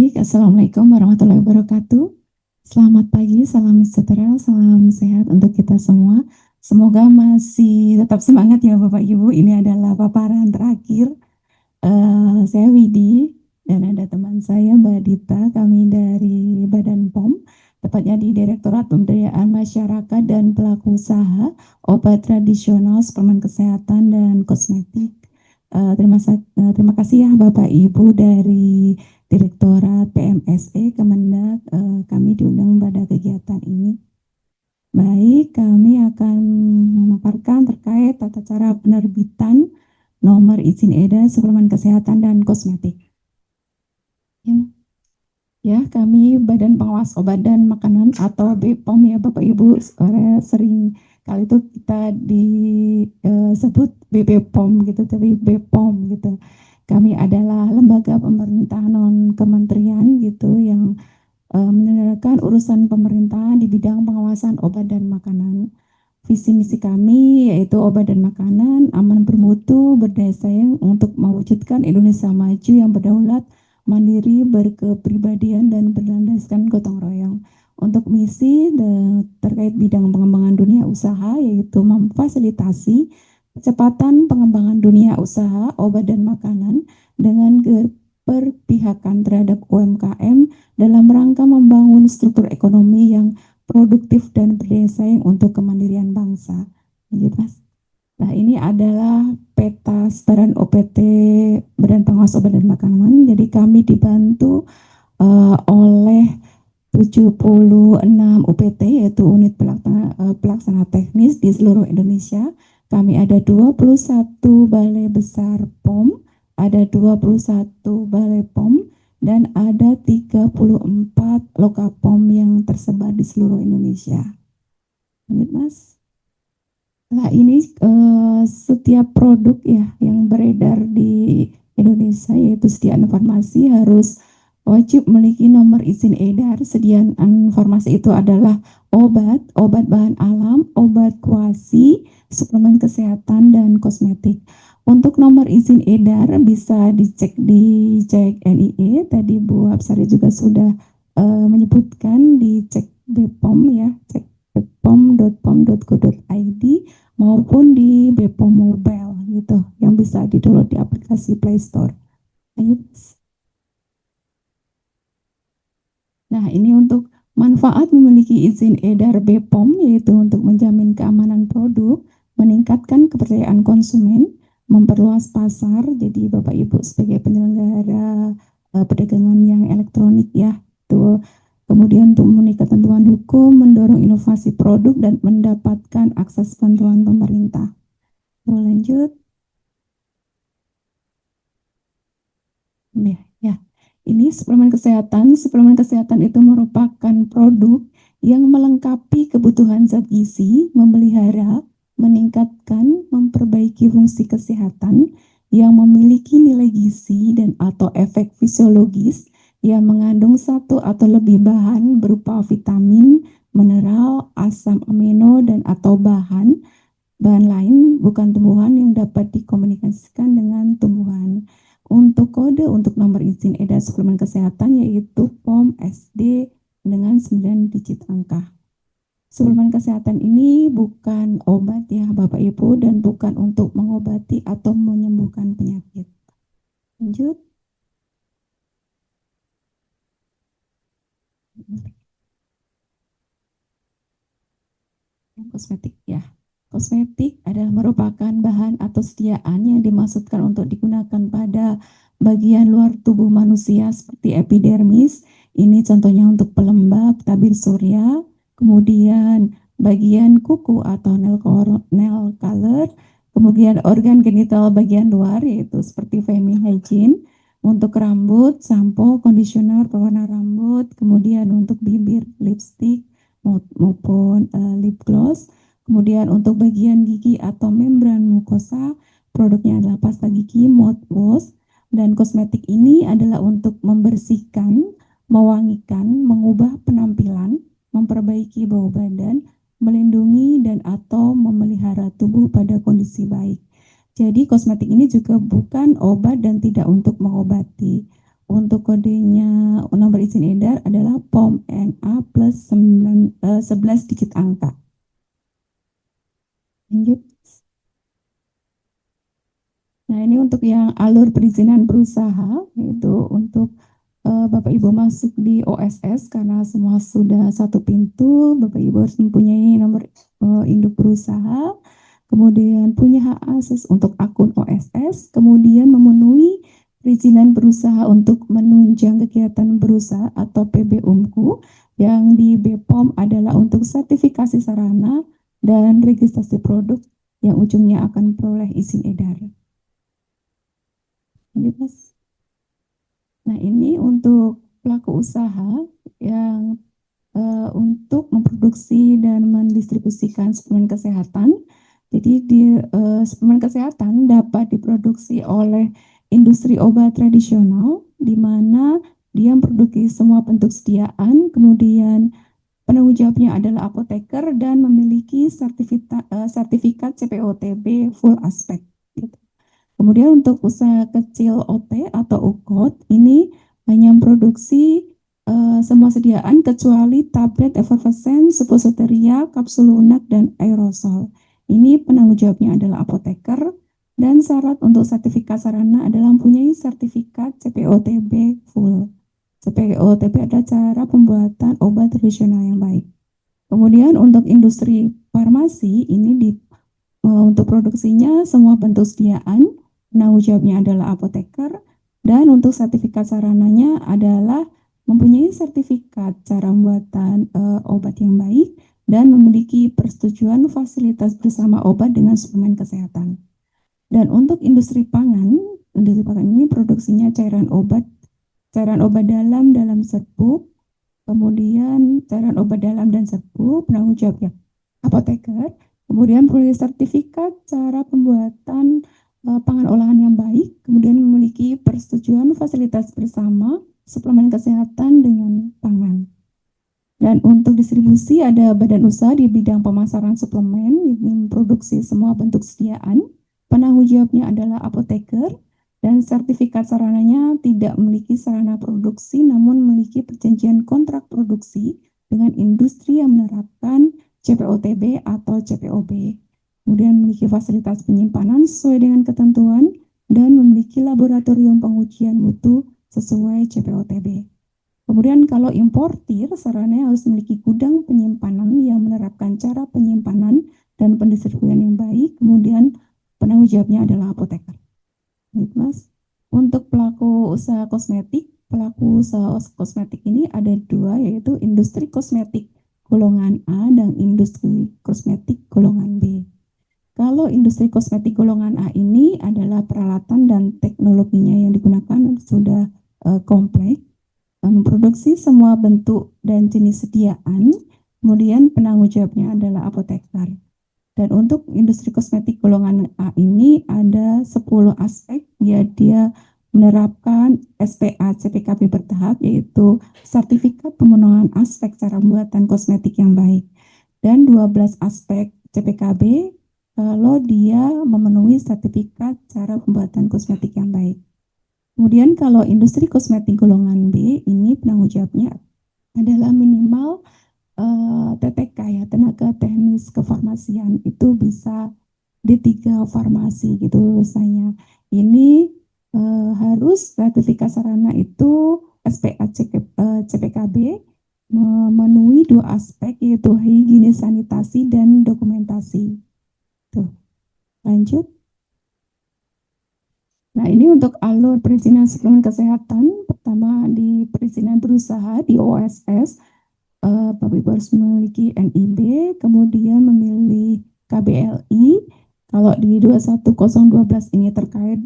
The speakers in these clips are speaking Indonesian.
Baik, Assalamualaikum warahmatullahi wabarakatuh. Selamat pagi, salam sejahtera, salam sehat untuk kita semua. Semoga masih tetap semangat ya Bapak Ibu. Ini adalah paparan terakhir. Saya Widi dan ada teman saya Mbak Dita, kami dari Badan POM, tepatnya di Direktorat Pemberdayaan Masyarakat dan Pelaku Usaha Obat Tradisional, Suplemen Kesehatan, dan Kosmetik. Terima kasih ya Bapak Ibu dari Direktorat PMSE Kemendak, kami diundang pada kegiatan ini. Baik, kami akan memaparkan terkait tata cara penerbitan nomor izin edar suplemen kesehatan dan kosmetik. Ya, kami Badan Pengawas Obat dan Makanan atau BPOM ya Bapak Ibu, sering kali itu kita disebut BPOM gitu, tapi BPOM gitu. Kami adalah lembaga pemerintah non kementerian gitu yang menyelenggarakan urusan pemerintahan di bidang pengawasan obat dan makanan. Visi misi kami yaitu obat dan makanan aman, bermutu, berdaya saing untuk mewujudkan Indonesia maju yang berdaulat, mandiri, berkepribadian, dan berlandaskan gotong royong. Untuk misi terkait bidang pengembangan dunia usaha yaitu memfasilitasi percepatan pengembangan dunia usaha obat dan makanan dengan keberpihakan terhadap UMKM dalam rangka membangun struktur ekonomi yang produktif dan berdaya saing untuk kemandirian bangsa. Lanjut Mas. Nah, ini adalah peta sebaran OPT Badan Pengawas Obat dan Makanan. Jadi kami dibantu oleh 76 UPT yaitu unit pelaksana teknis di seluruh Indonesia. Kami ada 21 balai besar POM, ada 21 balai POM, dan ada 34 lokapom yang tersebar di seluruh Indonesia. Lanjut Mas. Nah, ini setiap produk ya yang beredar di Indonesia yaitu sediaan farmasi harus wajib memiliki nomor izin edar. Sediaan farmasi itu adalah obat, obat bahan alam, obat kuasi, suplemen kesehatan, dan kosmetik. Untuk nomor izin edar bisa dicek di cek NIE. Tadi Bu Hapsari juga sudah menyebutkan dicek BPOM ya, cek bepom.pom.go.id maupun di BPOM Mobile gitu yang bisa di-download di aplikasi Play Store. Ayo. Nah, ini untuk manfaat memiliki izin edar BPOM yaitu untuk menjamin keamanan produk, meningkatkan kepercayaan konsumen, memperluas pasar. Jadi Bapak Ibu sebagai penyelenggara perdagangan yang elektronik ya, tuh. Kemudian untuk memenuhi ketentuan hukum, mendorong inovasi produk dan mendapatkan akses bantuan pemerintah. Lanjut. Ya. Ini suplemen kesehatan. Suplemen kesehatan itu merupakan produk yang melengkapi kebutuhan zat gizi, memelihara, meningkatkan, memperbaiki fungsi kesehatan yang memiliki nilai gizi dan atau efek fisiologis yang mengandung satu atau lebih bahan berupa vitamin, mineral, asam amino, dan atau bahan lain bukan tumbuhan yang dapat dikomunikasikan dengan tumbuhan. Untuk kode untuk nomor izin edar suplemen kesehatan yaitu POM SD dengan 9 digit angka. Suplemen kesehatan ini bukan obat ya Bapak Ibu dan bukan untuk mengobati atau menyembuhkan penyakit. Lanjut. Kosmetik ya. Kosmetik adalah merupakan bahan atau sediaan yang dimaksudkan untuk digunakan pada bagian luar tubuh manusia seperti epidermis. Ini contohnya untuk pelembab, tabir surya, kemudian bagian kuku atau nail color, kemudian organ genital bagian luar yaitu seperti feminine hygiene, untuk rambut, sampo, conditioner, pewarna rambut, kemudian untuk bibir, lipstick, maupun lip gloss. Kemudian untuk bagian gigi atau membran mukosa, produknya adalah pasta gigi, mouthwash, dan kosmetik ini adalah untuk membersihkan, mewangikan, mengubah penampilan, memperbaiki bau badan, melindungi dan atau memelihara tubuh pada kondisi baik. Jadi kosmetik ini juga bukan obat dan tidak untuk mengobati. untuk kodenya nomor izin edar adalah POM NA plus 11 digit angka. Lanjut. Nah, ini untuk yang alur perizinan berusaha, yaitu untuk Bapak Ibu masuk di OSS karena semua sudah satu pintu, Bapak Ibu harus mempunyai nomor induk berusaha, kemudian punya hak akses untuk akun OSS, kemudian memenuhi perizinan berusaha untuk menunjang kegiatan berusaha atau PBUMKU yang di BPOM adalah untuk sertifikasi sarana dan registrasi produk yang ujungnya akan peroleh izin edar. Lanjut, Mas. Nah, ini untuk pelaku usaha yang untuk memproduksi dan mendistribusikan suplemen kesehatan. Jadi suplemen kesehatan dapat diproduksi oleh industri obat tradisional di mana dia memproduksi semua bentuk sediaan, kemudian penanggung jawabnya adalah apoteker dan memiliki sertifikat CPOTB full aspek. Gitu. Kemudian untuk usaha kecil OT atau UKOT ini hanya memproduksi semua sediaan kecuali tablet efervescent, suppositoria, kapsul lunak, dan aerosol. Ini penanggung jawabnya adalah apoteker dan syarat untuk sertifikat sarana adalah mempunyai sertifikat CPOTB full. CPOTB adalah cara pembuatan obat tradisional yang baik. Kemudian untuk industri farmasi ini untuk produksinya semua bentuk sediaan, penanggung jawabnya adalah apoteker, dan untuk sertifikat sarananya adalah mempunyai sertifikat cara pembuatan obat yang baik dan memiliki persetujuan fasilitas bersama obat dengan suplemen kesehatan. Dan untuk industri pangan ini produksinya cairan obat dalam serbuk, kemudian cairan obat dalam dan serbuk, penanggung jawabnya apoteker, kemudian peroleh sertifikat cara pembuatan pangan olahan yang baik, kemudian memiliki persetujuan fasilitas bersama suplemen kesehatan dengan pangan. Dan untuk distribusi ada badan usaha di bidang pemasaran suplemen yang memproduksi semua bentuk sediaan, penanggung jawabnya adalah apoteker, dan sertifikat sarananya tidak memiliki sarana produksi namun memiliki perjanjian kontrak produksi dengan industri yang menerapkan CPOTB atau CPOB. Kemudian memiliki fasilitas penyimpanan sesuai dengan ketentuan dan memiliki laboratorium pengujian mutu sesuai CPOTB. Kemudian kalau importir, sarannya harus memiliki gudang penyimpanan yang menerapkan cara penyimpanan dan pendistribusian yang baik. Kemudian penanggung jawabnya adalah apoteker. Baik, Mas. Untuk pelaku usaha kosmetik ini ada dua, yaitu industri kosmetik golongan A dan industri kosmetik golongan B. Kalau industri kosmetik golongan A ini adalah peralatan dan teknologinya yang digunakan sudah kompleks, memproduksi semua bentuk dan jenis sediaan, kemudian penanggung jawabnya adalah apoteker. Dan untuk industri kosmetik golongan A ini ada 10 aspek, ya dia menerapkan SPA CPKB bertahap, yaitu sertifikat pemenuhan aspek cara pembuatan kosmetik yang baik. Dan 12 aspek CPKB kalau dia memenuhi sertifikat cara pembuatan kosmetik yang baik. Kemudian kalau industri kosmetik golongan B ini penanggung jawabnya adalah minimal TTK ya, tenaga teknis kefarmasian, itu bisa D3 farmasi gitu lulusannya. Ini harus sertifikat sarana itu SPA CPKB memenuhi dua aspek, yaitu higienis sanitasi dan dokumentasi. Tuh, lanjut. Nah, ini untuk alur perizinan suplemen kesehatan. Pertama di perizinan berusaha di OSS, Bapak Ibu harus memiliki NIB, kemudian memilih KBLI. Kalau di 21012 ini terkait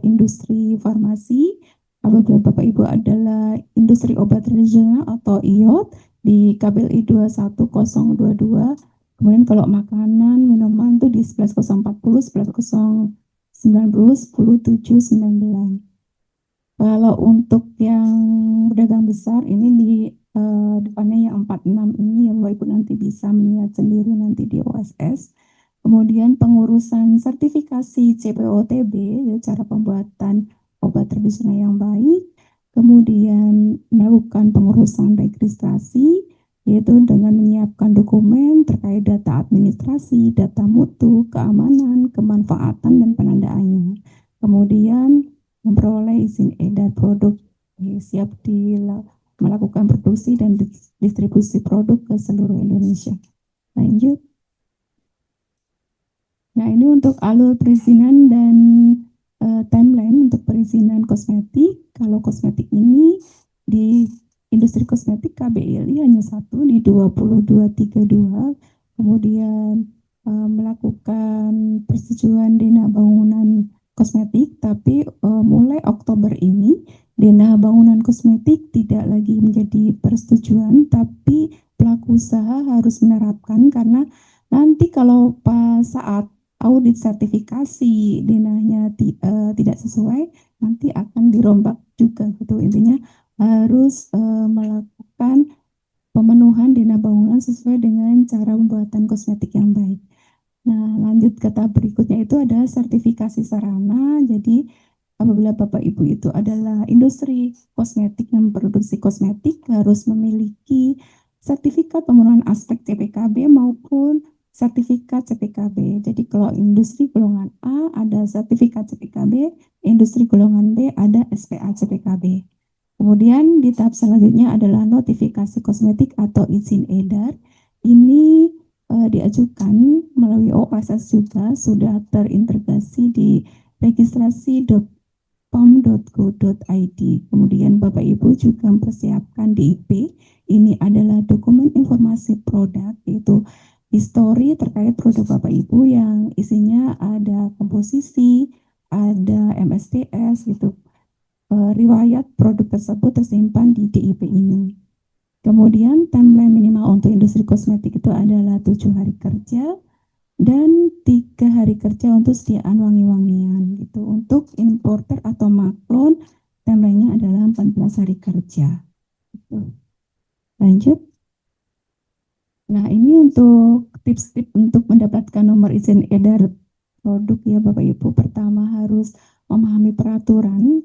industri farmasi, apabila Bapak Ibu adalah industri obat tradisional atau IOT di KBLI 21022. Kemudian kalau makanan, minuman itu di 11040, 11090, 10719. Kalau untuk yang pedagang besar ini di depannya yang 46 ini yang Bapak Ibu nanti bisa melihat sendiri nanti di OSS. Kemudian pengurusan sertifikasi CPOTB, cara pembuatan obat tradisional yang baik. kemudian melakukan pengurusan registrasi, yaitu dengan menyiapkan dokumen terkait data administrasi, data mutu, keamanan, kemanfaatan, dan penandaannya. Kemudian memperoleh izin edar produk, siap melakukan produksi dan distribusi produk ke seluruh Indonesia. Lanjut. Nah, ini untuk alur perizinan dan timeline untuk perizinan kosmetik. Kalau kosmetik ini di industri kosmetik KBLI hanya satu di 2232, kemudian melakukan persetujuan dana bangunan kosmetik, tapi mulai Oktober ini dana bangunan kosmetik tidak lagi menjadi persetujuan, tapi pelaku usaha harus menerapkan, karena nanti kalau pas saat audit sertifikasi denahnya tidak sesuai, nanti akan dirombak juga gitu. Intinya harus melakukan pemenuhan dana bangunan sesuai dengan cara pembuatan kosmetik yang baik. Nah, lanjut ke tahap berikutnya itu ada sertifikasi sarana. Jadi apabila Bapak Ibu itu adalah industri kosmetik yang memproduksi kosmetik, harus memiliki sertifikat pemenuhan aspek CPKB maupun sertifikat CPKB. Jadi kalau industri golongan A ada sertifikat CPKB, industri golongan B ada SPA CPKB. Kemudian di tahap selanjutnya adalah notifikasi kosmetik atau izin edar. Ini diajukan melalui OSS juga, sudah terintegrasi di registrasi.pom.go.id. Kemudian Bapak Ibu juga mempersiapkan DIP. Ini adalah dokumen informasi produk, yaitu histori terkait produk Bapak Ibu yang isinya ada komposisi, ada MSTS gitu. Riwayat produk tersebut tersimpan di DIP ini. Kemudian timeline minimal untuk industri kosmetik itu adalah 7 hari kerja dan 3 hari kerja untuk sediaan wangi-wangian gitu. Untuk importer atau maklon timelinenya adalah 14 hari kerja. Gitu. Lanjut. Nah, ini untuk tips-tips untuk mendapatkan nomor izin edar produk ya Bapak Ibu. Pertama harus memahami peraturan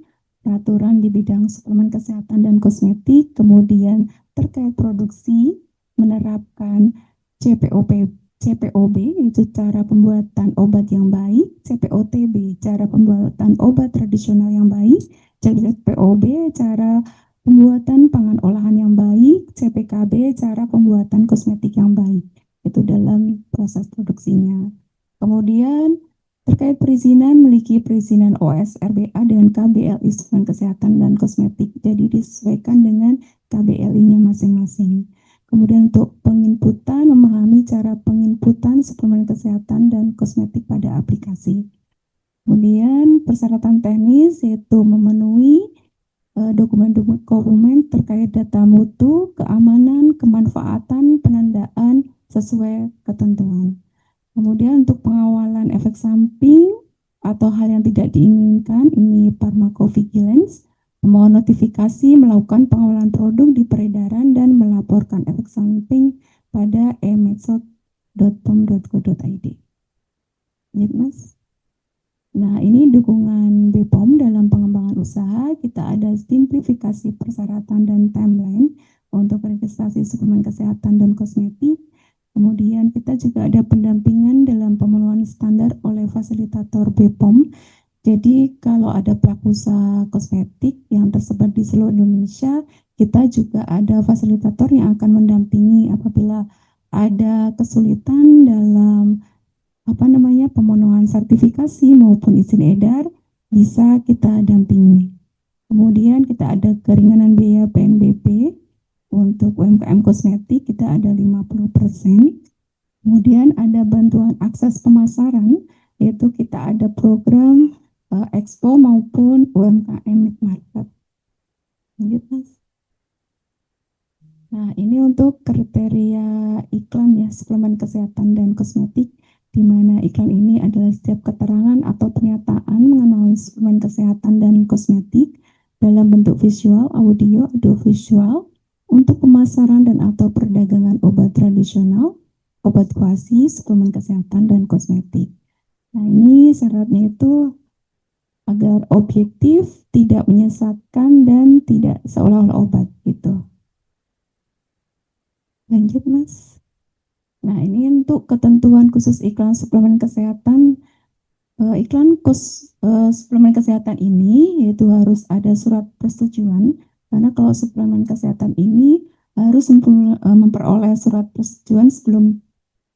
di bidang suplemen kesehatan dan kosmetik, kemudian terkait produksi, menerapkan CPOB yaitu cara pembuatan obat yang baik, CPOTB cara pembuatan obat tradisional yang baik, CPOB cara pembuatan pangan olahan yang baik, CPKB cara pembuatan kosmetik yang baik. Itu dalam proses produksinya. Kemudian terkait perizinan, memiliki perizinan OSRBA dengan KBLI suplemen kesehatan dan kosmetik. Jadi disesuaikan dengan KBLI-nya masing-masing. Kemudian untuk penginputan, memahami cara penginputan suplemen kesehatan dan kosmetik pada aplikasi. Kemudian persyaratan teknis yaitu memenuhi dokumen-dokumen terkait data mutu, keamanan, kemanfaatan, penandaan sesuai ketentuan. Kemudian untuk pengawalan efek samping atau hal yang tidak diinginkan, ini pharmacovigilance, memohon notifikasi melakukan pengawalan produk di peredaran dan melaporkan efek samping pada emedsoc.pom.go.id. Ya, Mas. Nah, ini dukungan BPOM dalam pengembangan usaha. Kita ada simplifikasi persyaratan dan timeline untuk registrasi suplemen kesehatan dan kosmetik. Kemudian kita juga ada pendampingan dalam pemenuhan standar oleh fasilitator BPOM. Jadi kalau ada pelaku usaha kosmetik yang tersebar di seluruh Indonesia, kita juga ada fasilitator yang akan mendampingi apabila ada kesulitan dalam pemenuhan sertifikasi maupun izin edar, bisa kita dampingi. Kemudian kita ada keringanan biaya PNBP untuk UMKM kosmetik, kita ada 50%. Kemudian ada bantuan akses pemasaran, yaitu kita ada program Expo maupun UMKM Mid Market. Lanjut, Mas. Nah, ini untuk kriteria iklan ya, suplemen kesehatan dan kosmetik, di mana iklan ini adalah setiap keterangan atau pernyataan mengenai suplemen kesehatan dan kosmetik dalam bentuk visual, audio, audiovisual untuk pemasaran dan atau perdagangan obat tradisional, obat kuasi, suplemen kesehatan dan kosmetik. Nah, ini syaratnya itu agar objektif, tidak menyesatkan, dan tidak seolah-olah obat gitu. Lanjut, Mas. Nah, ini untuk ketentuan khusus iklan suplemen kesehatan. Suplemen kesehatan ini yaitu harus ada surat persetujuan, karena kalau suplemen kesehatan ini harus memperoleh surat persetujuan sebelum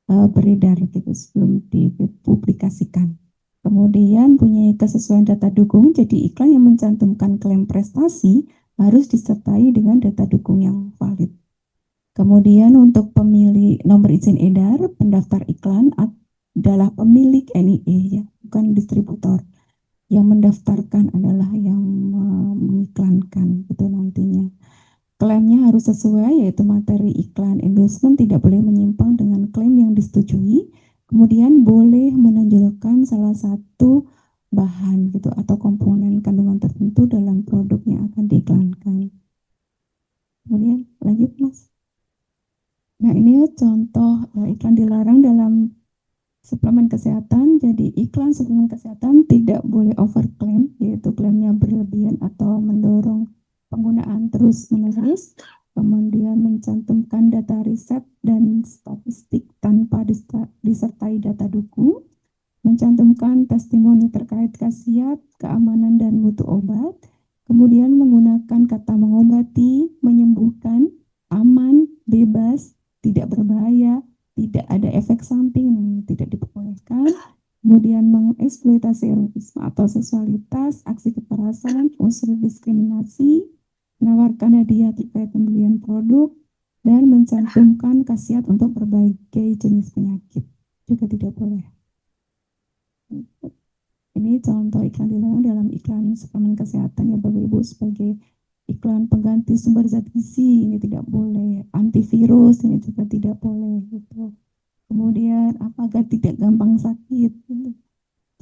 beredar gitu, sebelum dipublikasikan. Kemudian punya kesesuaian data dukung, jadi iklan yang mencantumkan klaim prestasi harus disertai dengan data dukung yang valid. Kemudian untuk pemilik nomor izin edar, pendaftar iklan adalah pemilik NIE ya, bukan distributor. Yang mendaftarkan adalah yang mengiklankan itu nantinya. Klaimnya harus sesuai, yaitu materi iklan endorsement tidak boleh menyimpang dengan klaim yang disetujui. Kemudian boleh menonjolkan salah satu bahan gitu atau komponen kandungan tertentu dalam produk yang akan diiklankan. Kemudian lanjut, Mas. Nah, ini contoh iklan dilarang dalam suplemen kesehatan. Jadi iklan suplemen kesehatan tidak boleh overklaim, yaitu klaimnya berlebihan atau mendorong penggunaan terus-menerus. Kemudian mencantumkan data riset dan statistik tanpa disertai data dukung. Mencantumkan testimoni terkait khasiat, keamanan, dan mutu obat. Kemudian menggunakan kata mengobati, menyembuhkan, aman, bebas, tidak berbahaya, tidak ada efek samping yang tidak diperbolehkan. Kemudian mengeksploitasi erotisme atau seksualitas, aksi kekerasan, unsur diskriminasi, menawarkan hadiah terkait pembelian produk, dan mencantumkan khasiat untuk berbagai jenis penyakit juga tidak boleh. Ini contoh iklan dilarang dalam iklan suplemen kesehatan ya Bapak Ibu, sebagai iklan pengganti sumber zat gizi ini tidak boleh, antivirus ini juga tidak boleh gitu. Kemudian agar tidak gampang sakit gitu.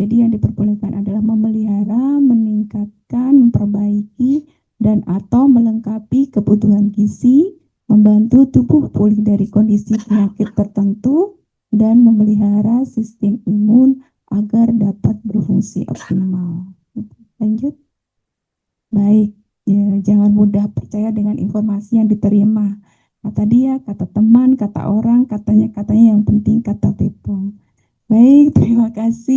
Jadi yang diperbolehkan adalah memelihara, meningkatkan, memperbaiki, dan atau melengkapi kebutuhan gizi, membantu tubuh pulih dari kondisi penyakit tertentu, dan memelihara sistem imun agar dapat berfungsi optimal. Lanjut. Baik, ya, jangan mudah percaya dengan informasi yang diterima. Kata dia, kata teman, kata orang, katanya yang penting kata BPOM. Baik, terima kasih.